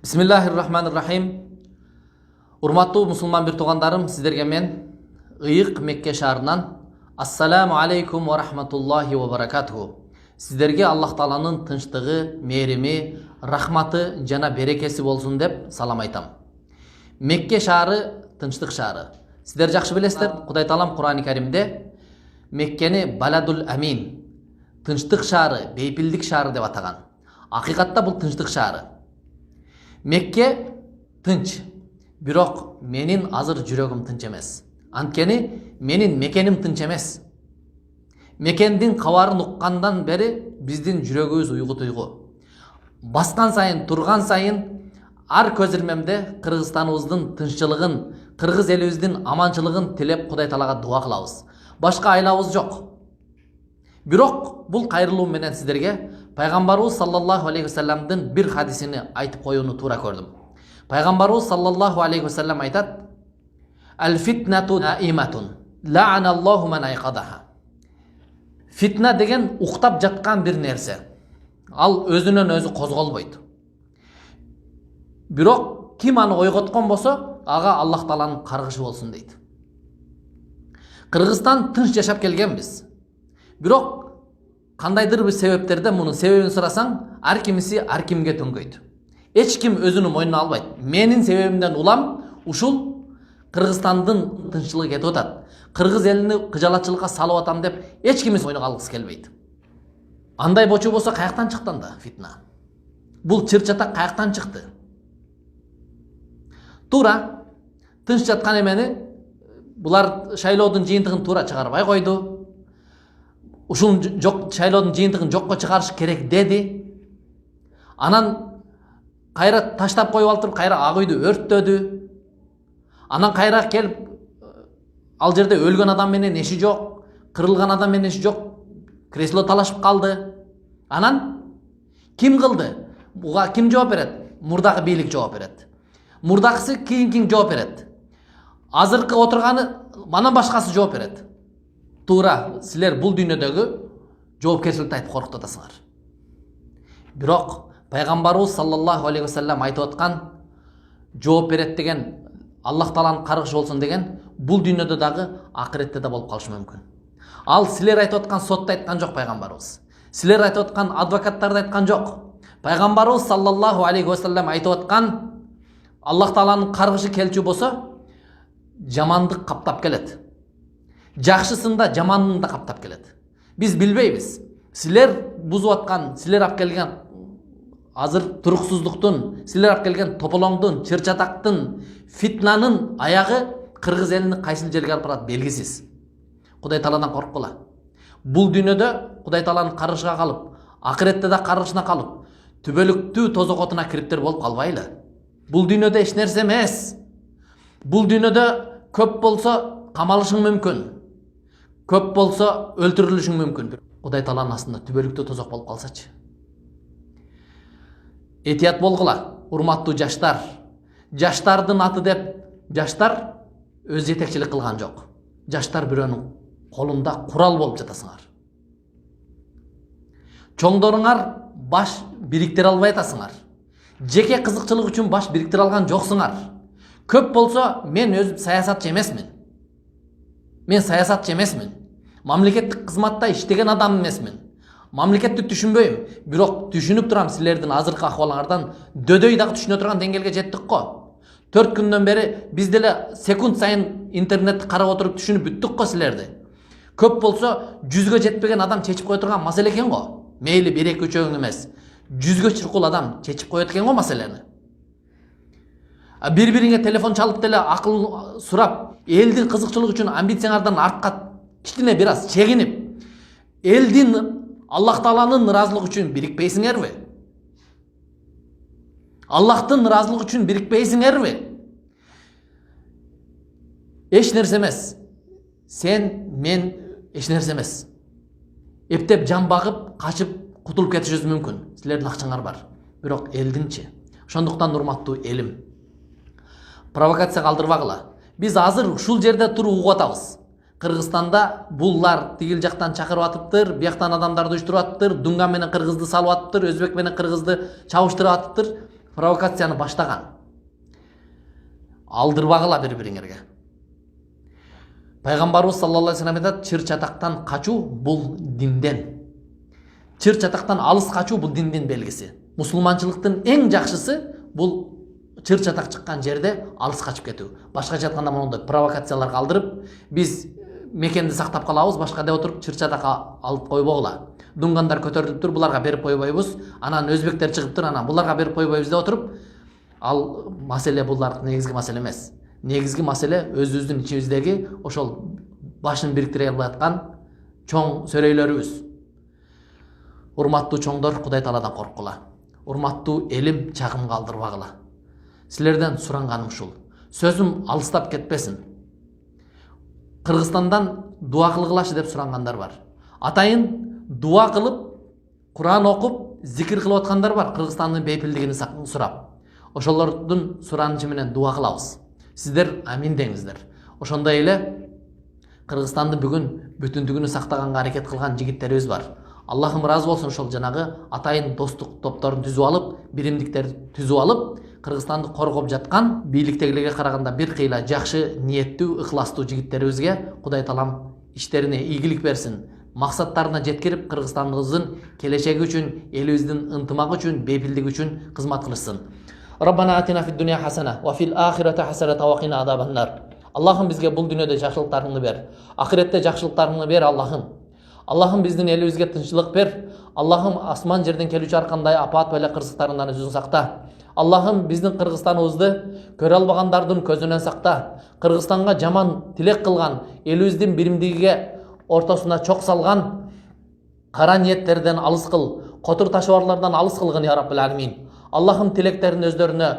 Бисмиллахир-рахманир-рахим. Урматтуу мусулман бир туугандарым, сиздерге мен ыйык Мекке шаарынан ассаламу алейкум ва рахматуллахи ва баракатуху. Сиздерге Аллах Тааланын тынчтыгы, мээрими, рахматы жана берекеси болсун деп салам айтам. Мекке шаары тынчтык шаары. Сиздер жакшы билесиздер, Кудай Таалам Кур'ани Каримде Меккени Баладул Амин, тынчтык шаары, бейпилдик шаары деп атаган. Акыйкатта бул тынчтык шаары. Мекке тынч, бирок менин азыр жүрөгүм тынч эмес. Анткени менин мекеним тынч эмес. Мекендин кабарын уккандан бери биздин жүрөгүбүз уйгу-туйгу. Баскан сайын, турган сайын ар көз ирмемде Кыргызстаныбыздын тынччылыгын, кыргыз элибиздин аманчылыгын тилеп Кудай Таалага дуа кылабыз. Башка айлабыз жок. Бирок бул кайрылуу менен сиздерге Пайгамбарыбыз саллаллаху алейхи вассаламдын бир хадисини айтып коюуну туура көрдүм. Пайгамбарыбыз саллаллаху алейхи вассалам айтат: "Ал-фитнату наиматун, ла'аналлаху ман айқадаха." Фитна деген уктап жаткан бир нерсе. Ал өзүнөн өзү козголбойт. Бирок ким аны ойготкон болсо, ага Аллах Тааланын каргышы болсун дейт. Кыргызстан тынч жашап келгенбиз. Бирок кандайдыр бир себептерде мунун себебин сурасаң, ар кимиси ар кимге төңкөйт. Эч ким өзүнүн мойнуна албайт. Менин себебимден улам ушул Кыргызстандын тынччылыгы кетип атат. Кыргыз элини кыжалатчылыкка салып атам деп эч ким мойнуна алгысы келбейт. Андай бочу болсо каяктан чыкты анда фитна? Бул чыр-чатак каяктан чыкты? Туура тынч жаткан эмени булар шайлоодун жыйынтыгын туура чыгарбай койду. Ушул шайлоодун жыйынтыгын жокко чыгарыш керек деди. Анан кайра таштап коюп алып туруп кайра ак үйдү өрттөдү. Анан кайра келип ал жерде өлгөн адам менен иши жок, кырылган адам менен иши жок, кресло талашып калды. Анан ким кылды? Буга ким жооп берет? Мурдагы бийлик жооп берет. Мурдагысы кийин жооп берет. Азыркы отурганы мандан башкасы жооп берет. Туура, силер бул дүйнөдөгү жоопкерчиликти айтып коркутасыңар. Бирок Пайгамбарыбыз саллаллаху алейхи вассалам айтып аткан жооп берет деген, Аллах Тааланын каргышы болсун деген, бул дүйнөдө дагы акыретте да болуп калышы мүмкүн. Ал силер айтып аткан сотто айткан жок Пайгамбарыбыз. Силер айтып аткан адвокаттарды айткан жок. Пайгамбарыбыз саллаллаху алейхи вассалам айтып аткан, Аллах Тааланын каргышы келчү болсо, жамандык каптап келет. Жакшысында жаманын да каптап келет. Биз билбейбиз. Силер бузуп аткан, силер алып келген азыр туруксуздуктун, силер алып келген тополоңдун, чыр-чатактын, фитнанын аягы кыргыз элини кайсыл жерге алып барат белгисиз. Кудай Тааладан корккула. Бул дүйнөдө Кудай Тааланын каргышына калып, акыретте да каргышына калып, түбөлүктүү тозок отуна кириптер болуп калбайлы. Бул дүйнөдө эч нерсе эмес. Бул дүйнөдө көп болсо камалышың мүмкүн. Көп болсо өлтүрүлүшүң мүмкүн. Кудай Тааланын астында түбөлүктүү тозок болуп калсачы. Этият болгула, урматтуу жаштар. Жаштардын аты деп жаштар өз жетекчилик кылган жок. Жаштар бирөөнүн колунда курал болуп жатасыңар. Чоңдоруңар баш бириктире албай атасыңар. Жеке кызыкчылык үчүн баш бириктире алган жоксуңар. Көп болсо мен өзүм саясатчы эмесмин. Мен саясатчы эмесмин. Мамлекеттик кызматта иштеген адам эмесмин. Мамлекетти түшүнбөйм. Бирок түшүнүп турам силердин азыркы акыбалыңардан дөдөй дагы түшүнө турган деңгээлге жеттик го. 4 күндөн бери биз деле секунд сайын интернетти карап отуруп түшүнүп бүттүк го силерди. Көп болсо 100гө жетпеген адам чечип кое турган маселе экен го. Мейли 1-2-3 эмес. 100гө чуркул адам чечип коет экен го маселени. Бири-бириңе телефон чалып деле акыл сурап, элдин кызыкчылыгы үчүн амбицияңардан артка кичине бир аз чегинип, элдин Аллах Тааланын ыраазылыгы үчүн бирикпейсиңерби? Аллахтын ыраазылыгы үчүн бирикпейсиңерби? Эч нерсе эмес. Сен, мен эч нерсе эмес. Эптеп жан багып, качып, кутулуп кетишибиз мүмкүн. Силердин акчаңар бар. Бирок элдинчи. Ошондуктан урматтуу элим, провокация калтырбагыла. Биз азыр ушул жерде туруп угуп атабыз. Кыргызстанда буллар тигил жактан чакырып атыптыр, бияктан адамдарды уюштуруп атыптыр, дунган менен кыргызды салып атыптыр, өзбек менен кыргызды чабыштырып атыптыр. провокацияны баштаган. Алдырбагыла бири-бириңерге. Пайгамбарыбыз саллаллаху алейхи вассалам айтат, чыр-чатактан качуу бул динден. Чыр-чатактан алыс качуу бул диндин белгиси. Мусулманчылыктын эң жакшысы бул чыр-чатак чыккан жерде алыс качып кетүү. Башкача айтканда мондай провокацияларга алдырып, биз мекенди сактап калабыз, башкада отуруп чыр-чатакка алып койбогула. Дунгандар көтөрүлүп тур, буларга берип койбойбуз. Анан өзбектер чыгып тур, анан буларга берип койбойбуз деп отуруп, ал маселе булар негизги маселе эмес. Негизги маселе өзүбүздүн ичибиздеги ошол башын бириктире албай аткан чоң сөрөйлөрүбүз. Урматтуу чоңдор, Кудай Тааладан корккула. Урматтуу элим, чагым калтырбагыла. Силерден суранганым ушул. Сөзүм алыстап кетпесин. Кыргызстандан дуа кылгылашы деп сурангандар бар. Атайын дуа кылып, Куран окуп, зикир кылып аткандар бар, Кыргызстандын бейпилдигин сурап. Ошолордун суранычы менен дуа кылабыз. Сиздер амин деңиздер. Ошондой эле Кыргызстанды бүгүн бүтүндүгүнү сактаганга аракет кылган жигиттерибиз бар. Аллахым разы болсун, ошол жанагы атайын достук топторун түзүп алып, биримдиктерди түзүп алып, Кыргызстанды коргоп жаткан бийликтегилерге караганда бир кыйла жакшы ниеттүү, ыхластуу жигиттерибизге Кудай Таалам иштерине ийгилик берсин. Максаттарына жеткирип, Кыргызстандыбыздын келечеги үчүн, элибиздин ынтымагы үчүн, бейпилдиги үчүн кызмат кылышсын. Rabbana atina fid dunya hasana wa fil akhirati hasanatan wa qina adhaban nar. Allah'ım bizge bul dünyada жакшылыктарыңды бер. Ахиретте жакшылыктарыңды бер, Allah'ım. Allah'ım биздин элибизге тынччылык бер. Allah'ım асман жерден келүүчү ар кандай апат беле кырсыктарынан өзүң сакта. Allah'ım биздин Кыргызстаныбызды көрө албагандардын көзүнөн сакта. Кыргызстанга жаман тилек кылган, элибиздин биримдигиге ортосуна чок салган кара ниеттерден алыс кыл, котур ташыбарлардан алыс кылгын я Раббил Алимин. Allah'ım tileklerin özlerine,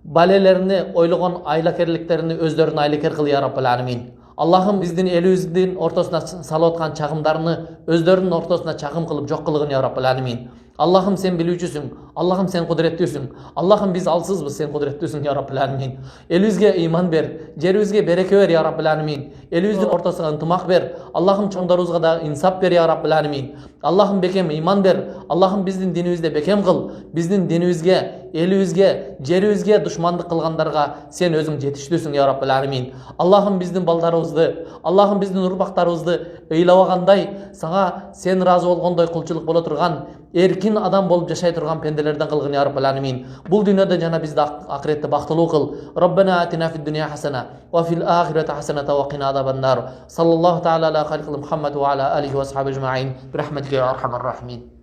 balelerini, oyluğun aylakirliklerini özlerine aylakir kıl ya Rabbal Alamin. Allah'ım bizdin elibizin ortasına salatkan çağımlarını özlerinin ortasına çağım kılıp yok kılgın ya Rabbal Alamin. Allah'ım sen bilücüsün, Allah'ım sen kudretlüsün. Allah'ım biz alsızbız, sen kudretlüsün ya Rabbal Alamin. Elibizge iman ver, ceribizge bereke ver ya Rabbal Alamin. Elibizin ortasına ıntımak ver. Allah'ım çoğunlarımızga da insap ver ya Rabbal Alamin. Allah'ım bekem iman ver. Allah'ım bizdin dinimizde bekem kıl. Bizdin dinimizge, elibizge, ceribizge düşmanlık kılganlarga sen özün jetiştüsün ya Rabbal Alamin. Allah'ım bizdin baldarımızdı, Allah'ım bizdin urbaktarımızdı ыйлабагандай, сага сен разы болгондой кулчулук боло турган, эркин адам болуп жашай турган пенделерден кылгын я Раббал Аламин. Бул дүйнөдө жана бизди акыретте бактылуу кыл. Раббана атина фид дунья хасана ва фил ахирати хасаната ва кина азабан нар. Саллаллаху таала ала халқи Мухаммад ва ала алихи ва асхаби ажмаин. Бирахматика я архамар рахимин.